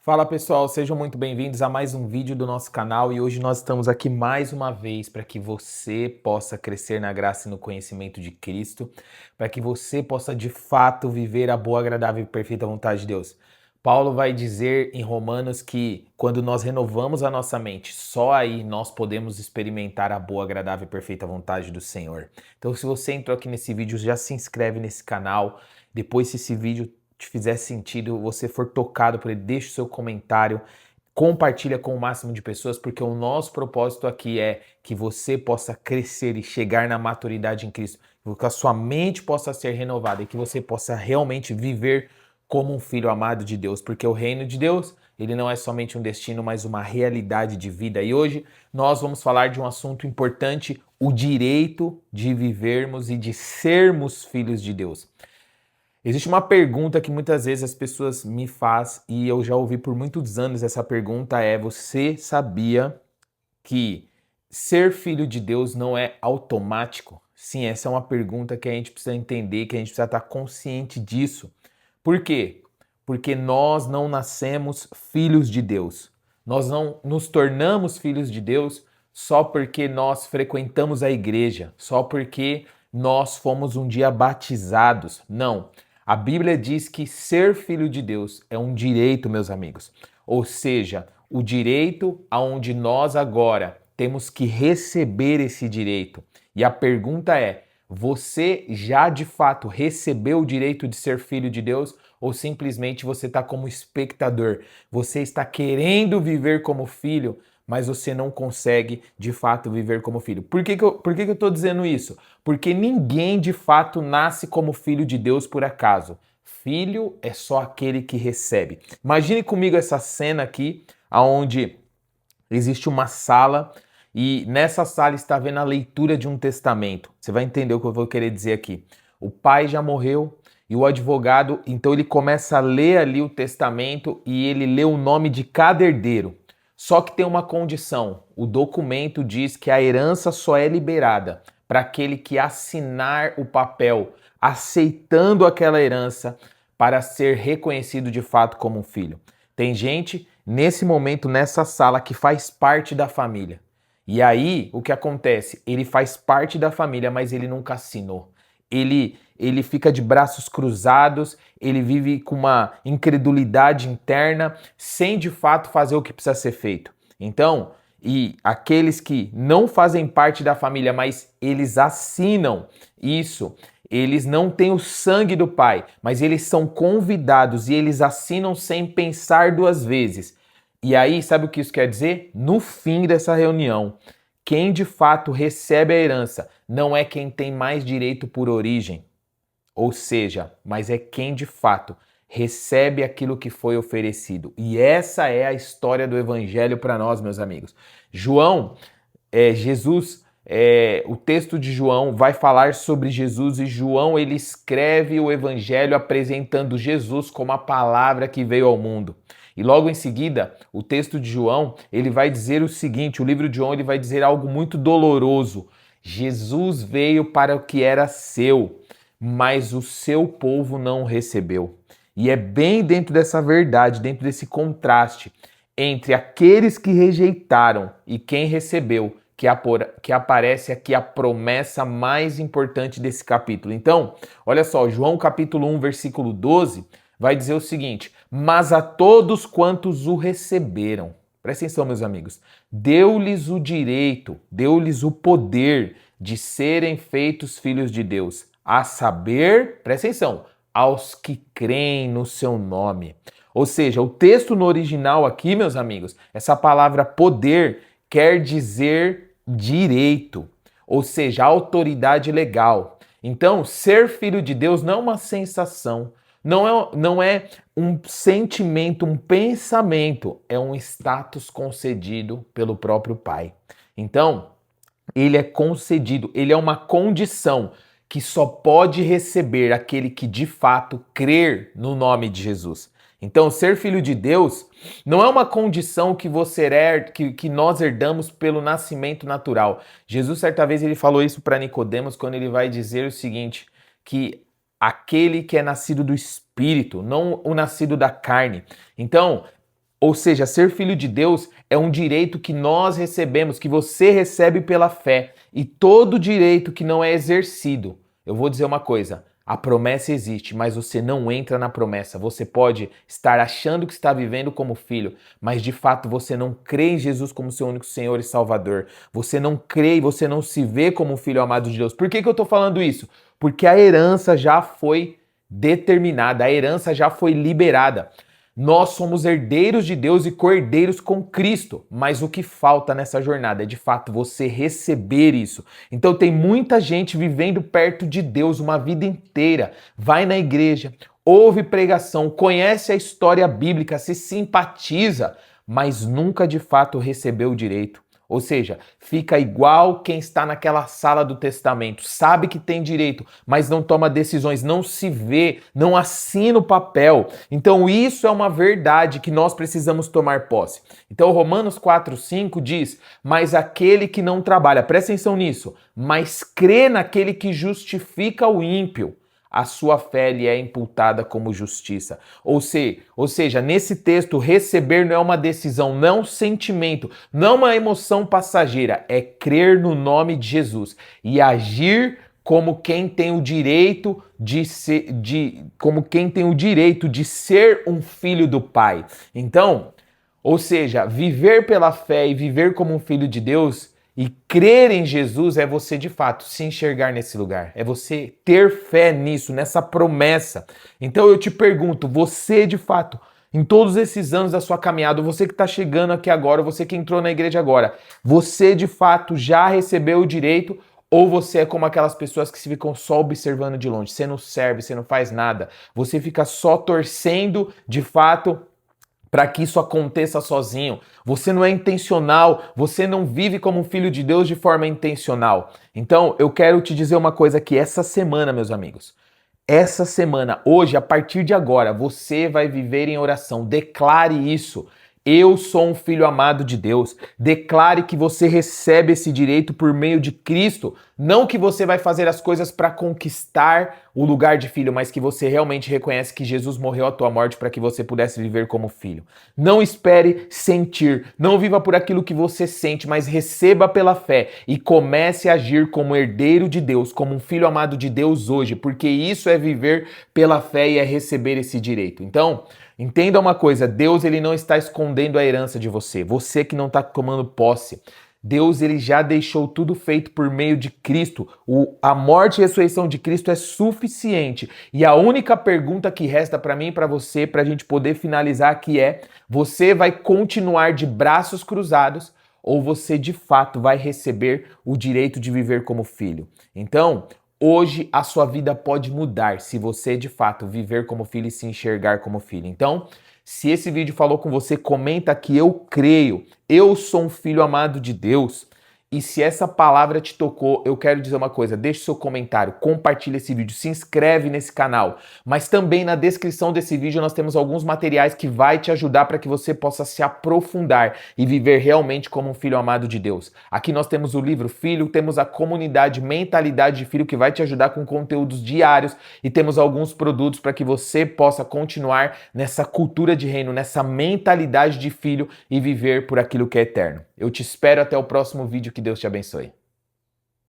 Fala pessoal, sejam muito bem-vindos a mais um vídeo do nosso canal e hoje nós estamos aqui mais uma vez para que você possa crescer na graça e no conhecimento de Cristo, para que você possa de fato viver a boa, agradável e perfeita vontade de Deus. Paulo vai dizer em Romanos que quando nós renovamos a nossa mente, só aí nós podemos experimentar a boa, agradável e perfeita vontade do Senhor. Então, se você entrou aqui nesse vídeo, já se inscreve nesse canal. Depois, se esse vídeo te fizer sentido, você for tocado por ele, deixe o seu comentário, compartilha com o máximo de pessoas, porque o nosso propósito aqui é que você possa crescer e chegar na maturidade em Cristo, que a sua mente possa ser renovada e que você possa realmente viver como um filho amado de Deus, porque o reino de Deus, ele não é somente um destino, mas uma realidade de vida. E hoje nós vamos falar de um assunto importante, o direito de vivermos e de sermos filhos de Deus. Existe uma pergunta que muitas vezes as pessoas me fazem e eu já ouvi por muitos anos essa pergunta você sabia que ser filho de Deus não é automático? Sim, essa é uma pergunta que a gente precisa entender, que a gente precisa estar consciente disso. Por quê? Porque nós não nascemos filhos de Deus. Nós não nos tornamos filhos de Deus só porque nós frequentamos a igreja, só porque nós fomos um dia batizados. Não. A Bíblia diz que ser filho de Deus é um direito, meus amigos. Ou seja, o direito aonde nós agora temos que receber esse direito. E a pergunta é: você já de fato recebeu o direito de ser filho de Deus ou simplesmente você está como espectador? Você está querendo viver como filho, mas você não consegue de fato viver como filho. Por que eu estou dizendo isso? Porque ninguém de fato nasce como filho de Deus por acaso. Filho é só aquele que recebe. Imagine comigo essa cena aqui, onde existe uma sala e nessa sala está havendo a leitura de um testamento. Você vai entender o que eu vou querer dizer aqui. O pai já morreu e o advogado, então ele começa a ler ali o testamento e ele lê o nome de cada herdeiro. Só que tem uma condição. O documento diz que a herança só é liberada para aquele que assinar o papel, aceitando aquela herança para ser reconhecido de fato como um filho. Tem gente nesse momento nessa sala que faz parte da família. E aí, o que acontece? Ele faz parte da família, mas ele nunca assinou. Ele fica de braços cruzados, ele vive com uma incredulidade interna, sem de fato fazer o que precisa ser feito. Então, e aqueles que não fazem parte da família, mas eles assinam isso, eles não têm o sangue do pai, mas eles são convidados e eles assinam sem pensar duas vezes. E aí, sabe o que isso quer dizer? No fim dessa reunião, quem de fato recebe a herança não é quem tem mais direito por origem, ou seja, mas é quem de fato recebe aquilo que foi oferecido. E essa é a história do evangelho para nós, meus amigos. O texto de João vai falar sobre Jesus e João ele escreve o evangelho apresentando Jesus como a palavra que veio ao mundo. E logo em seguida, o texto de João, ele vai dizer o seguinte, o livro de João, ele vai dizer algo muito doloroso. Jesus veio para o que era seu, mas o seu povo não recebeu. E é bem dentro dessa verdade, dentro desse contraste entre aqueles que rejeitaram e quem recebeu, que aparece aqui a promessa mais importante desse capítulo. Então, olha só, João capítulo 1, versículo 12, vai dizer o seguinte: mas a todos quantos o receberam, presta atenção, meus amigos, deu-lhes o direito, deu-lhes o poder de serem feitos filhos de Deus, a saber, presta atenção, aos que creem no seu nome. Ou seja, o texto no original aqui, meus amigos, essa palavra poder quer dizer direito, ou seja, autoridade legal. Então, ser filho de Deus não é uma sensação, não é um sentimento, um pensamento, é um status concedido pelo próprio Pai. Então, ele é concedido, ele é uma condição que só pode receber aquele que de fato crer no nome de Jesus. Então, ser filho de Deus não é uma condição que que nós herdamos pelo nascimento natural. Jesus, certa vez, ele falou isso para Nicodemos quando ele vai dizer o seguinte, que aquele que é nascido do Espírito, não o nascido da carne. Então, Ou seja, ser filho de Deus é um direito que nós recebemos, que você recebe pela fé. E todo direito que não é exercido, eu vou dizer uma coisa, a promessa existe, mas você não entra na promessa. Você pode estar achando que está vivendo como filho, mas de fato você não crê em Jesus como seu único Senhor e Salvador. Você não crê e você não se vê como um filho amado de Deus. Por que eu estou falando isso? Porque a herança já foi determinada, a herança já foi liberada. Nós somos herdeiros de Deus e cordeiros com Cristo, mas o que falta nessa jornada é de fato você receber isso. Então tem muita gente vivendo perto de Deus uma vida inteira, vai na igreja, ouve pregação, conhece a história bíblica, se simpatiza, mas nunca de fato recebeu o direito. Ou seja, fica igual quem está naquela sala do testamento, sabe que tem direito, mas não toma decisões, não se vê, não assina o papel. Então isso é uma verdade que nós precisamos tomar posse. Então Romanos 4:5 diz, mas aquele que não trabalha, presta atenção nisso, mas crê naquele que justifica o ímpio, a sua fé lhe é imputada como justiça. Ou seja, nesse texto, receber não é uma decisão, não é um sentimento, não é uma emoção passageira, é crer no nome de Jesus e agir como quem tem o direito de ser, como quem tem o direito de ser um filho do Pai. Então, ou seja, viver pela fé e viver como um filho de Deus e crer em Jesus é você, de fato, se enxergar nesse lugar. É você ter fé nisso, nessa promessa. Então eu te pergunto, você, de fato, em todos esses anos da sua caminhada, você que está chegando aqui agora, você que entrou na igreja agora, você, de fato, já recebeu o direito ou você é como aquelas pessoas que se ficam só observando de longe? Você não serve, você não faz nada. Você fica só torcendo, de fato, para que isso aconteça sozinho. Você não é intencional, você não vive como um filho de Deus de forma intencional. Então, eu quero te dizer uma coisa aqui, essa semana, meus amigos. Essa semana, hoje, a partir de agora, você vai viver em oração. Declare isso. Eu sou um filho amado de Deus. Declare que você recebe esse direito por meio de Cristo. Não que você vai fazer as coisas para conquistar o lugar de filho, mas que você realmente reconhece que Jesus morreu à tua morte para que você pudesse viver como filho. Não espere sentir, não viva por aquilo que você sente, mas receba pela fé e comece a agir como herdeiro de Deus, como um filho amado de Deus hoje, porque isso é viver pela fé e é receber esse direito. Então, entenda uma coisa, Deus ele não está escondendo a herança de você, você que não está tomando posse. Deus ele já deixou tudo feito por meio de Cristo. A morte e a ressurreição de Cristo é suficiente. E a única pergunta que resta para mim e para você, para a gente poder finalizar aqui é: você vai continuar de braços cruzados ou você de fato vai receber o direito de viver como filho? Então, hoje a sua vida pode mudar se você de fato viver como filho e se enxergar como filho. Então, se esse vídeo falou com você, comenta que eu creio. Eu sou um filho amado de Deus. E se essa palavra te tocou, eu quero dizer uma coisa, deixe seu comentário, compartilhe esse vídeo, se inscreve nesse canal. Mas também na descrição desse vídeo nós temos alguns materiais que vai te ajudar para que você possa se aprofundar e viver realmente como um filho amado de Deus. Aqui nós temos o livro Filho, temos a comunidade Mentalidade de Filho que vai te ajudar com conteúdos diários e temos alguns produtos para que você possa continuar nessa cultura de reino, nessa mentalidade de filho e viver por aquilo que é eterno. Eu te espero até o próximo vídeo. Que Deus te abençoe.